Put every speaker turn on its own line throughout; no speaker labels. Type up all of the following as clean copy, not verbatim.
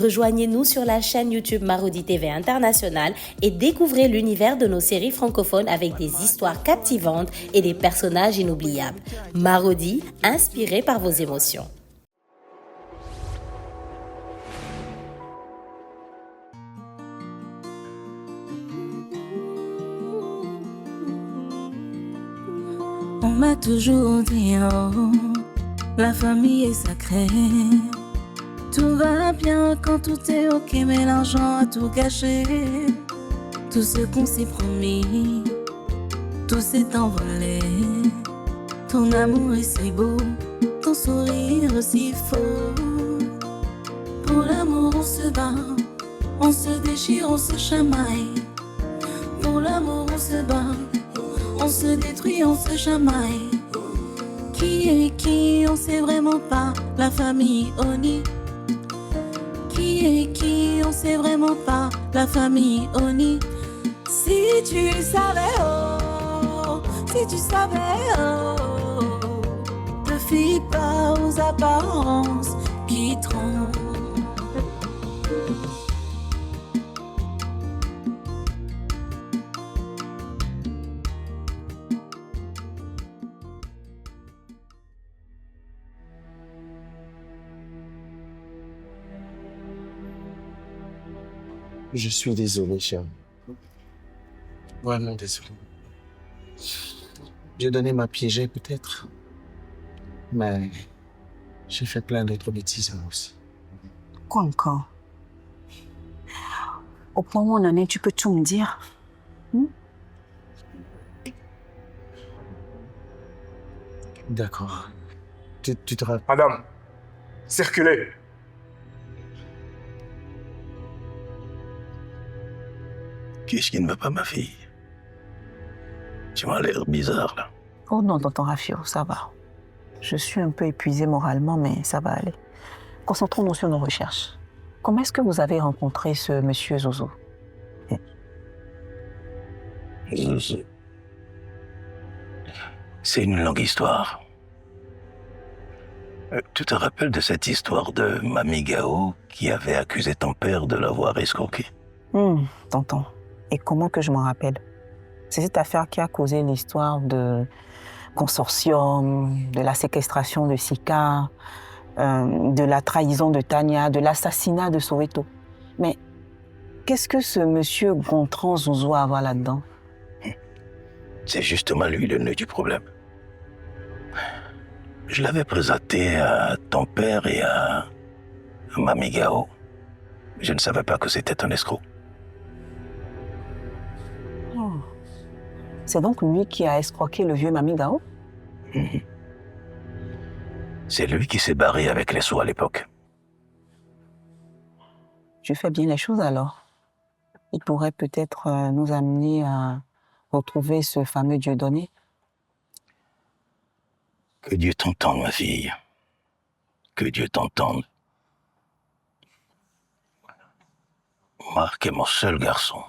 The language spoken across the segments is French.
Rejoignez-nous sur la chaîne YouTube Marodi TV International et découvrez l'univers de nos séries francophones avec des histoires captivantes et des personnages inoubliables. Marodi, inspiré par vos émotions.
On m'a toujours dit, oh, la famille est sacrée. Tout va bien quand tout est ok, mais l'argent a tout gâché. Tout ce qu'on s'est promis, tout s'est envolé. Ton amour est si beau, ton sourire si faux. Pour l'amour on se bat, on se déchire, on se chamaille. Pour l'amour on se bat, on se détruit, on se chamaille. Qui est qui, on sait vraiment pas. La famille Oni. Qui est qui, on sait vraiment pas. La famille Oni. Si tu savais, oh, si tu savais, oh, te fie pas aux apparences qui trompent.
Je suis désolé, chérie. Vraiment désolé. J'ai donné ma piégée, peut-être. Mais j'ai fait plein d'autres bêtises, moi aussi.
Quoi encore? Au point où on en est, tu peux tout me dire?
D'accord. Tu te rappelles...
Madame, circulez.
Qu'est-ce qui ne va pas, ma fille? Tu m'as l'air bizarre, là.
Oh non, tonton Rafio, ça va. Je suis un peu épuisée moralement, mais ça va aller. Concentrons-nous sur nos recherches. Comment est-ce que vous avez rencontré ce monsieur Zozo?
Zozo. C'est une longue histoire. Tu te rappelles de cette histoire de Mamie Gao qui avait accusé ton père de l'avoir escroqué?
Tonton, et comment que je m'en rappelle? C'est cette affaire qui a causé l'histoire de consortium, de la séquestration de Sika, de la trahison de Tania, de l'assassinat de Soweto. Mais qu'est-ce que ce monsieur Gontran Zozo a à voir là-dedans?
C'est justement lui le nœud du problème. Je l'avais présenté à ton père et à Mamie Gao. Je ne savais pas que c'était un escroc.
Oh. C'est donc lui qui a escroqué le vieux Mamie Gao?
C'est lui qui s'est barré avec les sous à l'époque.
Tu fais bien les choses alors. Il pourrait peut-être nous amener à retrouver ce fameux Dieudonné.
Que Dieu t'entende, ma fille. Que Dieu t'entende. Marc est mon seul garçon.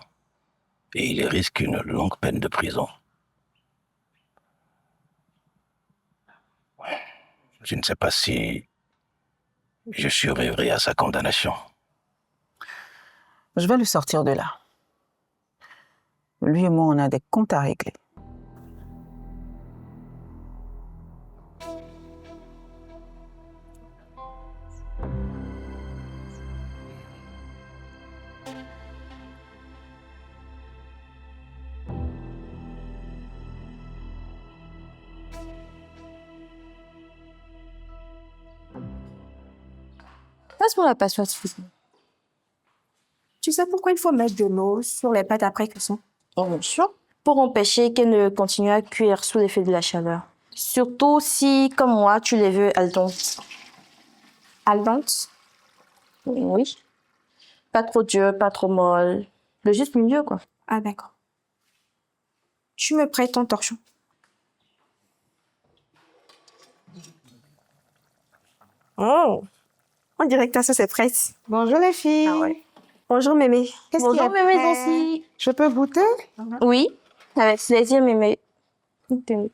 Et il risque une longue peine de prison. Je ne sais pas si je survivrai à sa condamnation.
Je vais le sortir de là. Lui et moi, on a des comptes à régler.
Passe-moi la passoire, s'il te plaît. Tu sais pourquoi il faut mettre de l'eau sur les pâtes après cuisson?
Oh, bien sûr. Pour empêcher qu'elles ne continuent à cuire sous l'effet de la chaleur. Surtout si, comme moi, tu les veux al dente.
Al dente?
Oui. Pas trop dur, pas trop molle. Le juste milieu, quoi.
Ah, d'accord. Tu me prêtes ton torchon? Oh! On dirait que ta sauce est prête. Bonjour les filles.
Ah ouais.
Bonjour mémé. Qu'est-ce qu'il y a
Bonjour, mémé
prêt?
Dancy.
Je peux goûter?
Oui, avec plaisir, mémé. Oui.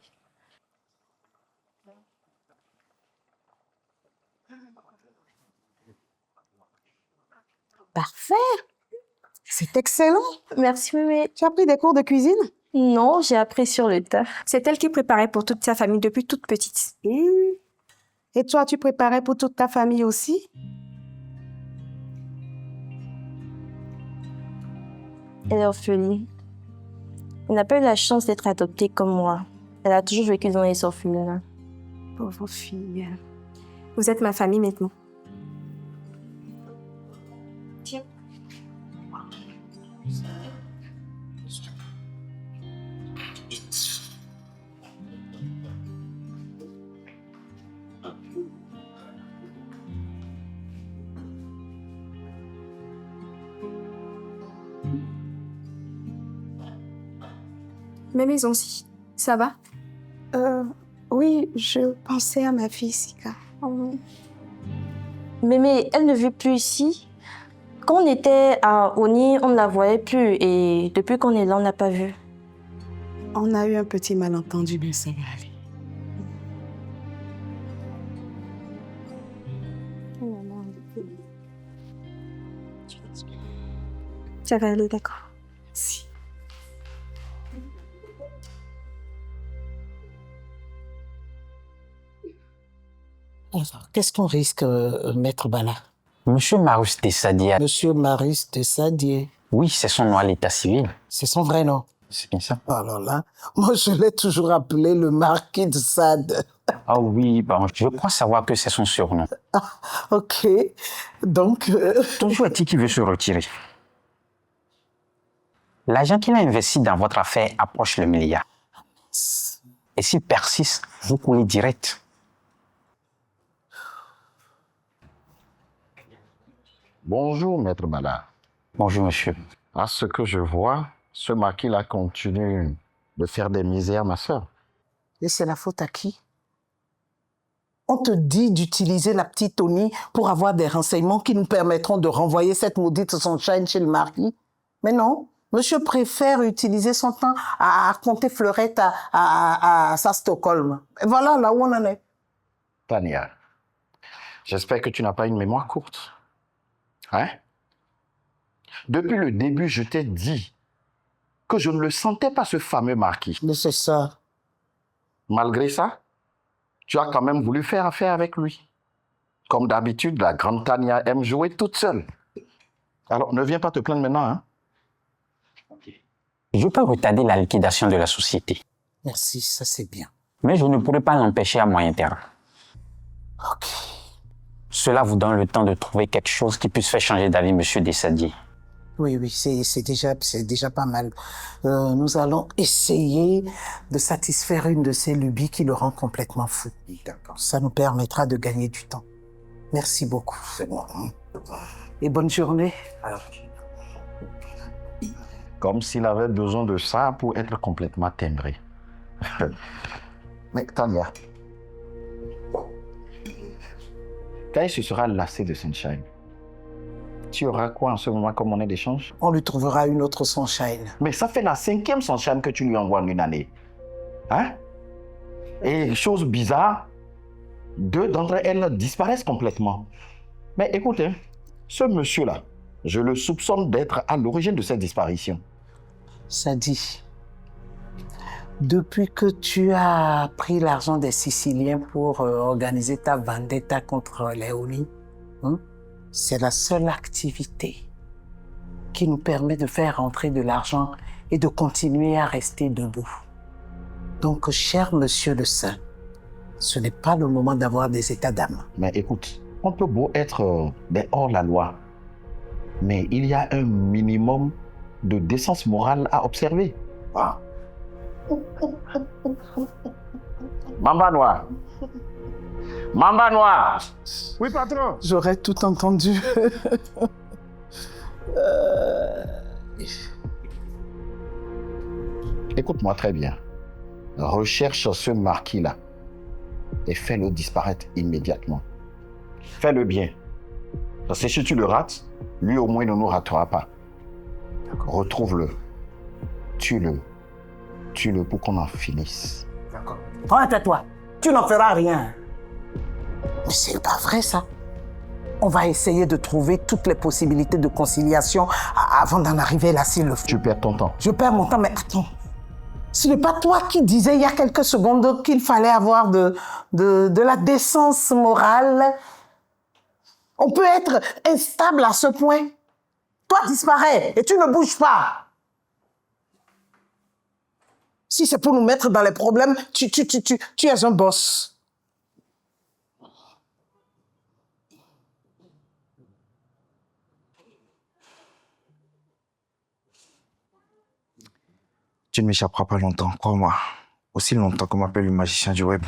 Parfait. C'est excellent.
Merci, mémé.
Tu as pris des cours de cuisine?
Non, j'ai appris sur le tas.
C'est elle qui préparait pour toute sa famille depuis toute petite. Et toi, tu préparais pour toute ta famille aussi?
Elle est orpheline. Elle n'a pas eu la chance d'être adoptée comme moi. Elle a toujours vécu dans les orphelinats.
Pauvre fille. Vous êtes ma famille maintenant.
Tiens.
Mes maisons aussi. Ça va? Oui, je pensais à ma fille, Sika.
Mémé, elle ne vit plus ici. Quand on était à Oni, on ne la voyait plus. Et depuis qu'on est là, on ne l'a pas vue.
On a eu un petit malentendu, mais ça va aller. Ça va aller, d'accord. Si.
Alors, qu'est-ce qu'on risque, Maître Bala?
Monsieur Marius Tessadier.
Monsieur Marius Tessadier.
Oui, c'est son nom à l'état civil.
C'est son vrai nom?
C'est bien ça.
Alors là, moi je l'ai toujours appelé le marquis de Sade.
Ah oui, bon, je crois savoir que c'est son surnom.
Ah, ok. Donc...
Toujours est-il qu'il veut se retirer. L'argent qu'il a investi dans votre affaire approche le milliard. Et s'il persiste, vous coulez direct.
Bonjour, Maître Bala.
Bonjour, monsieur.
À ce que je vois, ce marquis-là continue de faire des misères, ma sœur.
Et c'est la faute à qui? On te dit d'utiliser la petite Tony pour avoir des renseignements qui nous permettront de renvoyer cette maudite sunshine chez le marquis. Mais non, monsieur préfère utiliser son temps à compter fleurettes à sa Stockholm. Et voilà là où on en est.
Tania, j'espère que tu n'as pas une mémoire courte. Hein? Depuis le début, je t'ai dit que je ne le sentais pas, ce fameux marquis.
Mais c'est ça.
Malgré ça, tu as quand même voulu faire affaire avec lui. Comme d'habitude, la grande Tania aime jouer toute seule. Alors, ne viens pas te plaindre maintenant, hein?
Je peux retarder la liquidation de la société.
Merci, ça c'est bien.
Mais je ne pourrai pas l'empêcher à moyen terme.
Ok.
Cela vous donne le temps de trouver quelque chose qui puisse faire changer d'avis monsieur Tessadier.
Oui, c'est déjà pas mal. Nous allons essayer de satisfaire une de ces lubies qui le rend complètement fou. D'accord. Ça nous permettra de gagner du temps. Merci beaucoup. C'est bon. Et bonne journée.
Comme s'il avait besoin de ça pour être complètement timbré. Mais Tania, quand il se sera lassé de Sunshine, tu auras quoi en ce moment comme monnaie d'échange?
On lui trouvera une autre Sunshine.
Mais ça fait la 5e Sunshine que tu lui envoies en une année. Hein? Et chose bizarre, 2 d'entre elles disparaissent complètement. Mais écoute, hein, ce monsieur-là, je le soupçonne d'être à l'origine de cette disparition.
Ça dit, depuis que tu as pris l'argent des Siciliens pour organiser ta vendetta contre les Oni, c'est la seule activité qui nous permet de faire rentrer de l'argent et de continuer à rester debout. Donc, cher monsieur le Saint, ce n'est pas le moment d'avoir des états d'âme.
Mais écoute, on peut beau être des hors-la-loi, mais il y a un minimum de décence morale à observer. Ah. Mamba Noir. Mamba Noir.
Oui, patron.
J'aurais tout entendu.
Écoute-moi très bien. Recherche ce marquis-là et fais-le disparaître immédiatement. Fais-le bien. Parce que si tu le rates, lui au moins ne nous ratera pas. Retrouve-le. Tue-le. Tue-le pour qu'on en finisse.
D'accord. Prends à toi. Tu n'en feras rien. Mais c'est pas vrai, ça. On va essayer de trouver toutes les possibilités de conciliation avant d'en arriver là s'il le faut.
Tu perds ton temps.
Je perds mon temps, mais attends. Ce n'est pas toi qui disais il y a quelques secondes qu'il fallait avoir de la décence morale. On peut être instable à ce point. Toi, disparais et tu ne bouges pas. Si c'est pour nous mettre dans les problèmes, tu es un boss.
Tu ne m'échapperas pas longtemps, crois-moi. Aussi longtemps qu'on m'appelle le magicien du web.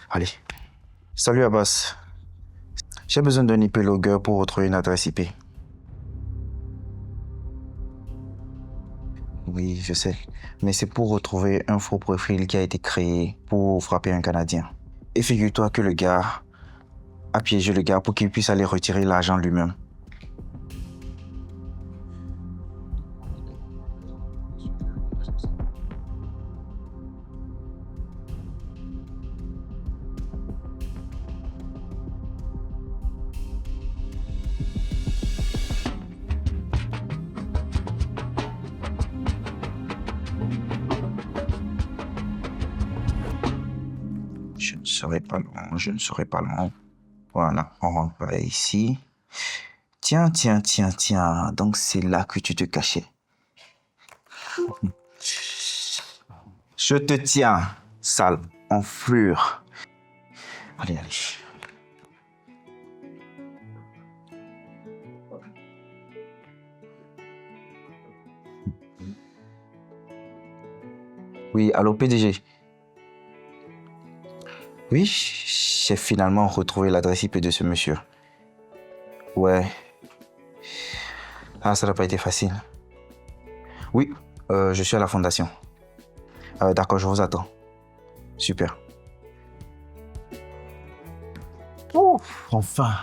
Allez. Salut Abbas. J'ai besoin d'un IP logger pour retrouver une adresse IP. Oui, je sais. Mais c'est pour retrouver un faux profil qui a été créé pour frapper un Canadien. Et figure-toi que le gars a piégé le gars pour qu'il puisse aller retirer l'argent lui-même. Je ne serai pas long, je ne serai pas long. Voilà, on rentre par ici. Tiens. Donc c'est là que tu te cachais. Je te tiens, sale enflure. Allez. Oui, allô PDG. Oui, j'ai finalement retrouvé l'adresse IP de ce monsieur. Ouais. Ah, ça n'a pas été facile. Oui, je suis à la fondation. D'accord, je vous attends. Super.
Ouf.
Enfin.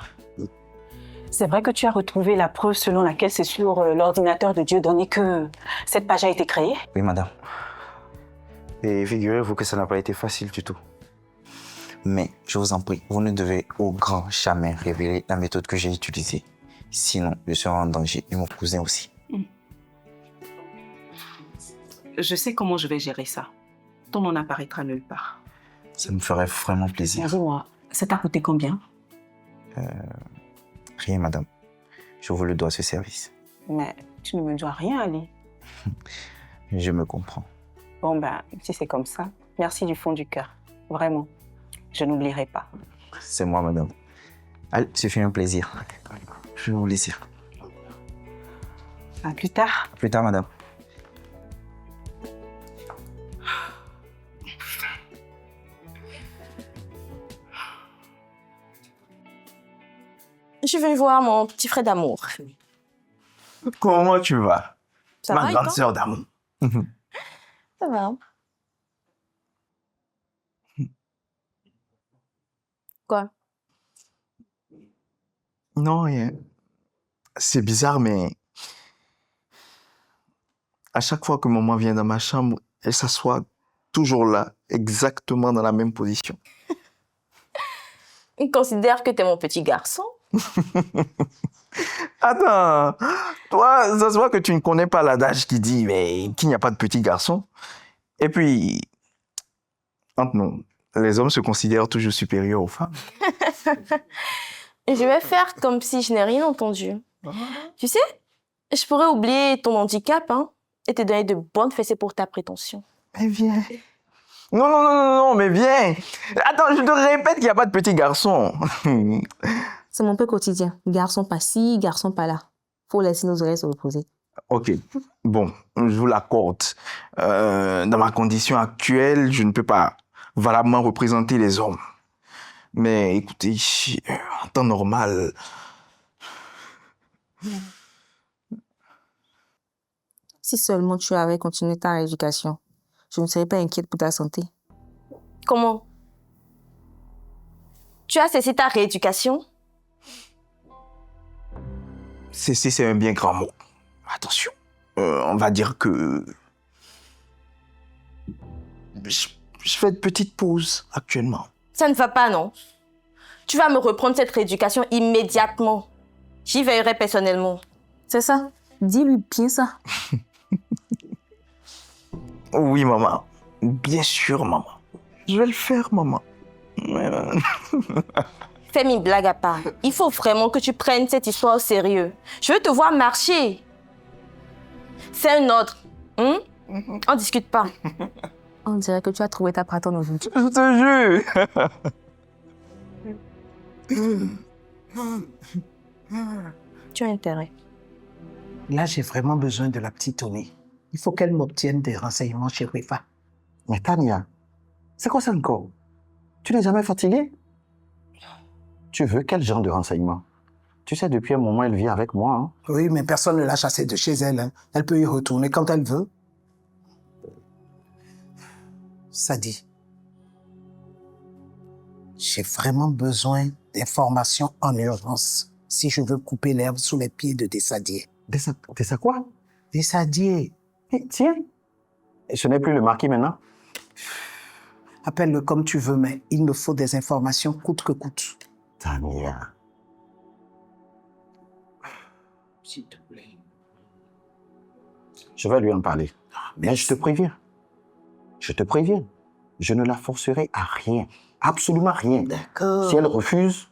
C'est vrai que tu as retrouvé la preuve selon laquelle c'est sur l'ordinateur de Dieudonné que cette page a été créée?
Oui, madame. Et figurez-vous que ça n'a pas été facile du tout. Mais je vous en prie, vous ne devez au grand jamais révéler la méthode que j'ai utilisée. Sinon, je serai en danger et mon cousin aussi.
Je sais comment je vais gérer ça. Ton nom n'apparaîtra nulle part.
Ça me ferait vraiment plaisir.
Dis-moi, ça t'a coûté combien?
Rien, madame. Je vous le dois, ce service.
Mais tu ne me dois rien, Ali.
Je me comprends.
Bon, ben, si c'est comme ça, merci du fond du cœur. Vraiment. Je n'oublierai pas.
C'est moi, madame. Allez, ce fut un plaisir. Je vais vous laisser.
À plus tard.
Plus tard, madame.
Je vais voir mon petit frère d'amour.
Comment tu vas?
Ça
Ma
va, et
grande
toi?
sœur d'amour.
Ça va. Quoi?
Non, rien. C'est bizarre, mais à chaque fois que maman vient dans ma chambre, elle s'assoit toujours là, exactement dans la même position.
Il considère que t'es mon petit garçon.
Attends, toi, ça se voit que tu ne connais pas l'adage qui dit mais qu'il n'y a pas de petit garçon. Et puis, entre nous, les hommes se considèrent toujours supérieurs aux femmes.
Je vais faire comme si je n'ai rien entendu. Tu sais, je pourrais oublier ton handicap, hein, et te donner de bonnes fessées pour ta prétention.
Mais viens. Non, mais viens. Attends, je te répète qu'il n'y a pas de petit garçon.
C'est mon peu quotidien. Garçon pas ci, garçon pas là. Faut laisser nos oreilles se reposer.
Ok, bon, je vous l'accorde. Dans ma condition actuelle, je ne peux pas valablement représenter les hommes. Mais écoutez, en temps normal...
Si seulement tu avais continué ta rééducation, je ne serais pas inquiète pour ta santé. Comment? Tu as cessé ta rééducation?
C'est un bien grand mot. Attention, on va dire que... Je fais de petites pauses actuellement.
Ça ne va pas, non? Tu vas me reprendre cette rééducation immédiatement. J'y veillerai personnellement.
C'est ça. Dis-lui bien ça.
Oui, maman. Bien sûr, maman. Je vais le faire, maman.
Fais mes blagues à part. Il faut vraiment que tu prennes cette histoire au sérieux. Je veux te voir marcher. C'est un ordre. On discute pas.
On dirait que tu as trouvé ta pratonne aujourd'hui.
Je te jure.
Tu as intérêt.
Là, j'ai vraiment besoin de la petite Tony. Il faut qu'elle m'obtienne des renseignements chez Rifa.
Mais Tania, c'est quoi ça encore? Tu n'es jamais fatiguée? Tu veux quel genre de renseignements? Tu sais, depuis un moment, elle vit avec moi. Hein?
Oui, mais personne ne l'a chassée de chez elle. Hein. Elle peut y retourner quand elle veut. Sadi, j'ai vraiment besoin d'informations en urgence si je veux couper l'herbe sous les pieds de Dessadier.
Dessa quoi?
Dessadier.
Tiens, et ce n'est plus le marquis maintenant?
Appelle-le comme tu veux, mais il me faut des informations coûte que coûte.
Tania.
S'il te plaît.
Je vais lui en parler. Mais je te préviens. Je te préviens. Je ne la forcerai à rien. Absolument rien.
D'accord.
Si elle refuse,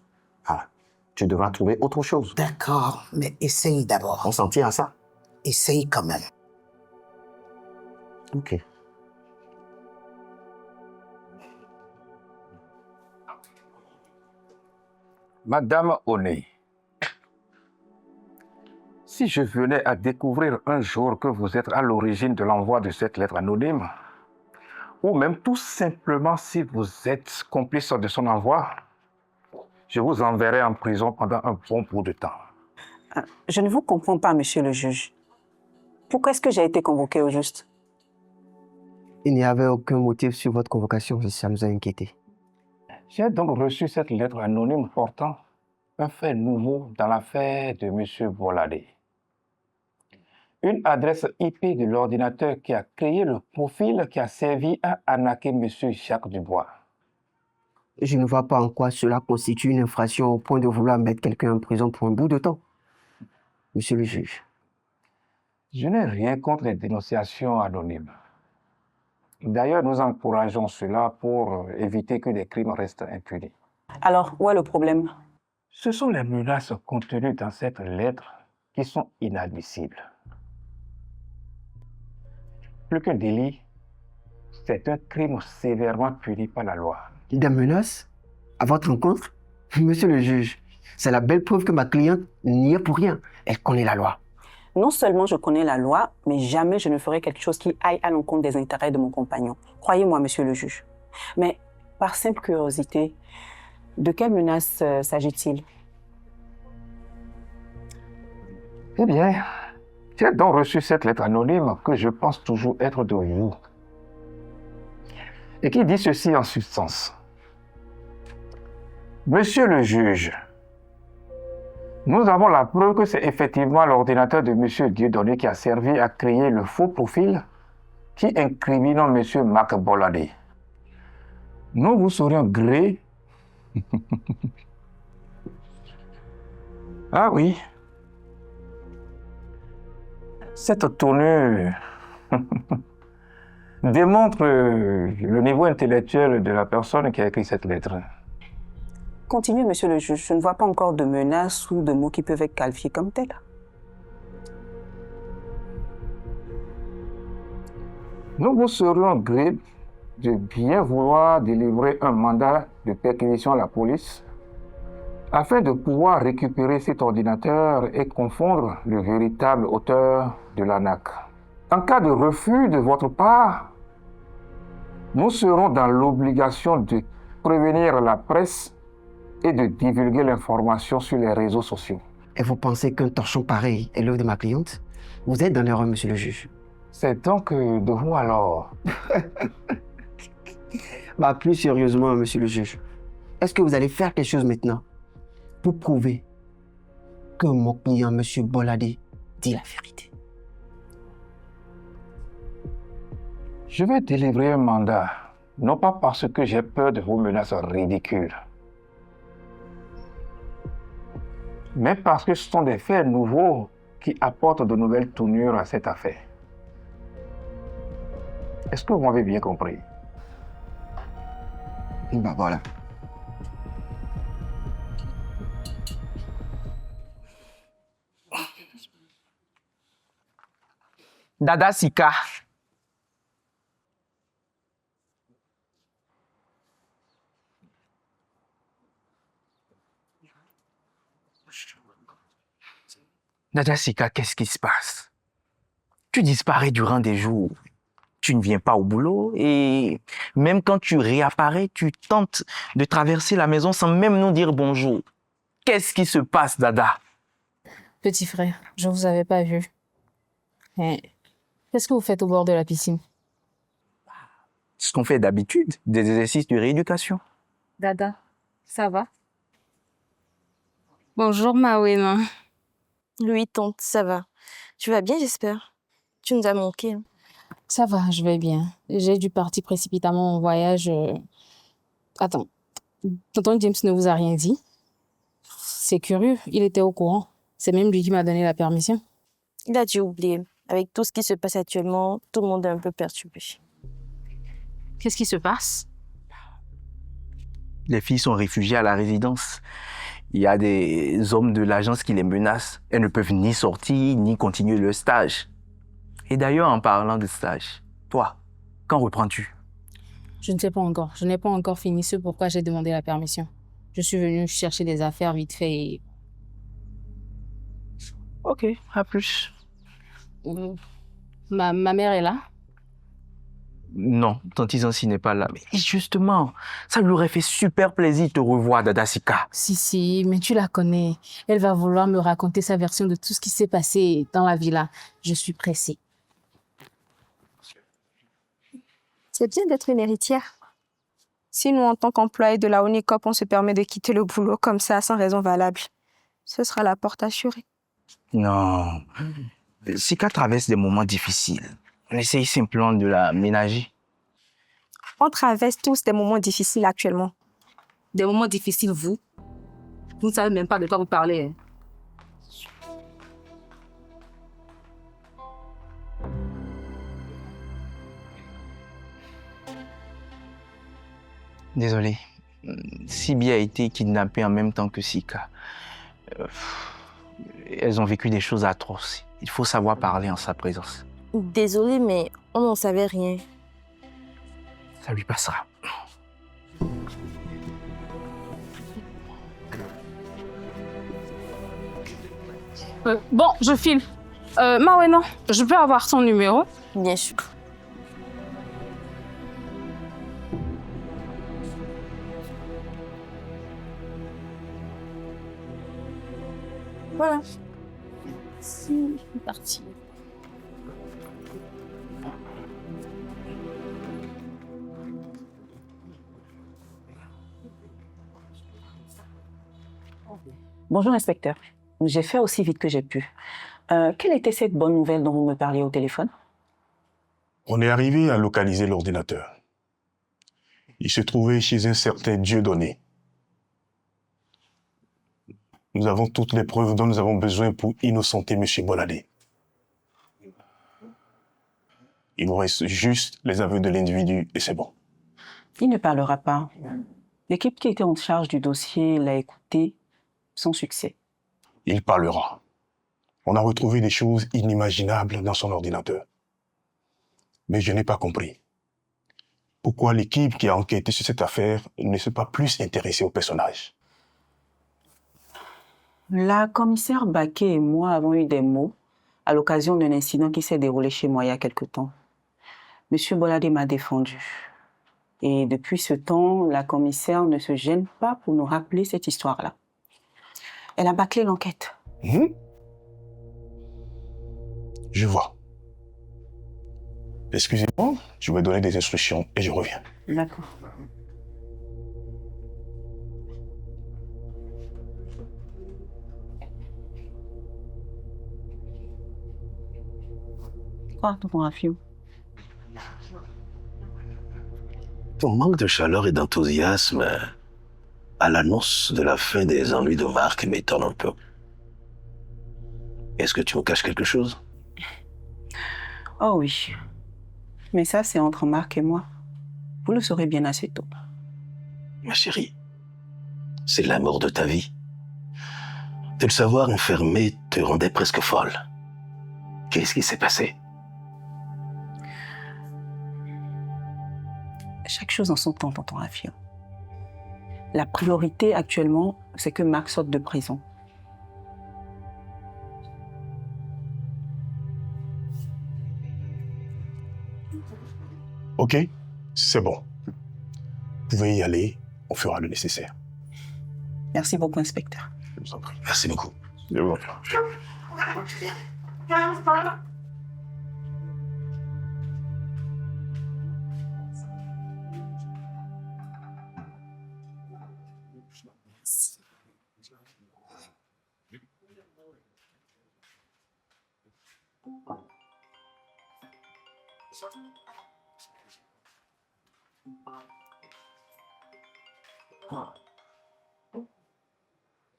tu devras trouver autre chose.
D'accord, mais essaye d'abord.
On s'en tient à ça.
Essaye quand même.
Ok.
Madame Oné, si je venais à découvrir un jour que vous êtes à l'origine de l'envoi de cette lettre anonyme, ou même tout simplement si vous êtes complice de son envoi, je vous enverrai en prison pendant un bon bout de temps.
Je ne vous comprends pas, monsieur le juge. Pourquoi est-ce que j'ai été convoqué au juste?
Il n'y avait aucun motif sur votre convocation, ça nous a inquiétés.
J'ai donc reçu cette lettre anonyme portant un fait nouveau dans l'affaire de M. Bolladé. Une adresse IP de l'ordinateur qui a créé le profil qui a servi à arnaquer M. Jacques Dubois.
Je ne vois pas en quoi cela constitue une infraction au point de vouloir mettre quelqu'un en prison pour un bout de temps. Monsieur le juge.
Je n'ai rien contre les dénonciations anonymes. D'ailleurs, nous encourageons cela pour éviter que des crimes restent impunis.
Alors, où est le problème?
Ce sont les menaces contenues dans cette lettre qui sont inadmissibles. Plus qu'un délit, c'est un crime sévèrement puni par la loi.
Des menaces? À votre encontre? Monsieur le juge, c'est la belle preuve que ma cliente n'y est pour rien. Elle connaît la loi.
Non seulement je connais la loi, mais jamais je ne ferai quelque chose qui aille à l'encontre des intérêts de mon compagnon. Croyez-moi, monsieur le juge. Mais, par simple curiosité, de quelle menace s'agit-il?
Eh bien, j'ai donc reçu cette lettre anonyme que je pense toujours être de vous. Et qui dit ceci en substance. Monsieur le juge, nous avons la preuve que c'est effectivement l'ordinateur de M. Dieudonné qui a servi à créer le faux profil qui incrimine M. Marc Bolladé. Nous vous serions gré. Ah oui. Cette tenue démontre le niveau intellectuel de la personne qui a écrit cette lettre.
Continuez, monsieur le juge. Je ne vois pas encore de menaces ou de mots qui peuvent être qualifiés comme tels.
Nous vous serions gré de bien vouloir délivrer un mandat de perquisition à la police afin de pouvoir récupérer cet ordinateur et confondre le véritable auteur de l'arnaque. En cas de refus de votre part, nous serons dans l'obligation de prévenir la presse et de divulguer l'information sur les réseaux sociaux.
Et vous pensez qu'un torchon pareil est l'œuvre de ma cliente? Vous êtes dans l'erreur, monsieur le juge.
C'est donc de vous alors.
Plus sérieusement, monsieur le juge. Est-ce que vous allez faire quelque chose maintenant pour prouver que mon client, monsieur Bolladé, dit la vérité?
Je vais délivrer un mandat, non pas parce que j'ai peur de vos menaces ridicules, mais parce que ce sont des faits nouveaux qui apportent de nouvelles tournures à cette affaire. Est-ce que vous m'avez bien compris?
Bah voilà.
Dada Sika. Dada Sika, qu'est-ce qui se passe? Tu disparais durant des jours. Tu ne viens pas au boulot et même quand tu réapparais, tu tentes de traverser la maison sans même nous dire bonjour. Qu'est-ce qui se passe, Dada?
Petit frère, je ne vous avais pas vu. Qu'est-ce que vous faites au bord de la piscine?
Ce qu'on fait d'habitude, des exercices de rééducation.
Dada, ça va? Bonjour, Mawema.
Oui, tante, ça va. Tu vas bien, j'espère? Tu nous as manqué. Hein.
Ça va, je vais bien. J'ai dû partir précipitamment en voyage. Attends, tonton James ne vous a rien dit? C'est curieux, il était au courant. C'est même lui qui m'a donné la permission.
Il a dû oublier. Avec tout ce qui se passe actuellement, tout le monde est un peu perturbé.
Qu'est-ce qui se passe?
Les filles sont réfugiées à la résidence. Il y a des hommes de l'agence qui les menacent. Elles ne peuvent ni sortir, ni continuer leur stage. Et d'ailleurs, en parlant de stage, toi, quand reprends-tu?
Je ne sais pas encore. Je n'ai pas encore fini ce pourquoi j'ai demandé la permission. Je suis venue chercher des affaires vite fait et...
Ok, à plus.
Ma mère est là?
Non, tante Izansi n'est pas là. Mais justement, ça lui aurait fait super plaisir de te revoir, Dada Sika.
Si, mais tu la connais. Elle va vouloir me raconter sa version de tout ce qui s'est passé dans la villa. Je suis pressée.
C'est bien d'être une héritière. Si nous, en tant qu'employés de la ONICOP, on se permet de quitter le boulot comme ça, sans raison valable, ce sera la porte assurée.
Non. Sika traverse des moments difficiles. On essaye simplement de la ménager.
On traverse tous des moments difficiles actuellement.
Des moments difficiles, vous? Vous ne savez même pas de quoi vous parlez.
Désolé. Sibi a été kidnappée en même temps que Sika. Elles ont vécu des choses atroces. Il faut savoir parler en sa présence.
Désolée, mais on n'en savait rien.
Ça lui passera.
Bon, je file. Mawena, je peux avoir son numéro?
Bien sûr. Voilà.
C'est parti.
Bonjour, inspecteur. J'ai fait aussi vite que j'ai pu. Quelle était cette bonne nouvelle dont vous me parliez au téléphone?
On est arrivé à localiser l'ordinateur. Il se trouvait chez un certain Dieudonné. Nous avons toutes les preuves dont nous avons besoin pour innocenter M. Bolade. Il nous reste juste les aveux de l'individu et c'est bon.
Il ne parlera pas. L'équipe qui était en charge du dossier l'a écouté sans succès.
Il parlera. On a retrouvé des choses inimaginables dans son ordinateur. Mais je n'ai pas compris. Pourquoi l'équipe qui a enquêté sur cette affaire ne s'est pas plus intéressée au personnage?
La commissaire Baquet et moi avons eu des mots à l'occasion d'un incident qui s'est déroulé chez moi il y a quelque temps. Monsieur Bolade m'a défendu. Et depuis ce temps, la commissaire ne se gêne pas pour nous rappeler cette histoire-là. Elle a bâclé l'enquête.
Je vois. Excusez-moi, je vais donner des instructions et je reviens.
D'accord. Quoi, ton Rafio?
Ton manque de chaleur et d'enthousiasme à l'annonce de la fin des ennuis de Marc m'étonne un peu. Est-ce que tu me caches quelque chose?
Oh oui. Mais ça, c'est entre Marc et moi. Vous le saurez bien assez tôt.
Ma chérie, c'est l'amour de ta vie. De le savoir enfermé te rendait presque folle. Qu'est-ce qui s'est passé?
Chaque chose en son temps, tonton Rafio. La priorité actuellement, c'est que Marc sorte de prison.
Ok, c'est bon. Vous pouvez y aller, on fera le nécessaire.
Merci beaucoup, inspecteur.
Je vous en prie.
Merci beaucoup.
Je vous en prie.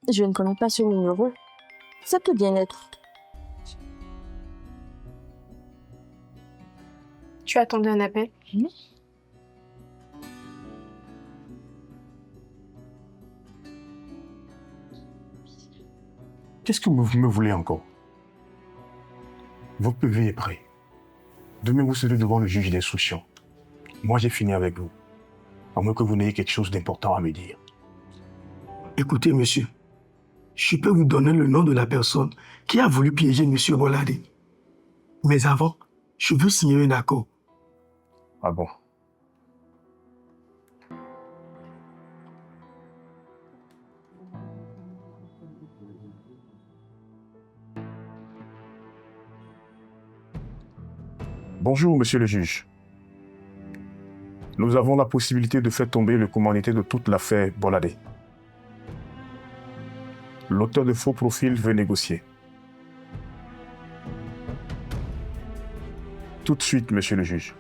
Je ne connais pas ce numéro. Ça peut bien être.
Tu attendais un appel?
Qu'est-ce que vous me voulez encore? Votre PV est prêt. Demain, vous serez devant le juge d'instruction. Moi, j'ai fini avec vous. À moins que vous n'ayez quelque chose d'important à me dire.
Écoutez, monsieur, je peux vous donner le nom de la personne qui a voulu piéger monsieur Bolade. Mais avant, je veux signer un accord.
Ah bon? Bonjour, monsieur le juge. Nous avons la possibilité de faire tomber le commandité de toute l'affaire Bolade. L'auteur de faux profils veut négocier. Tout de suite, monsieur le juge.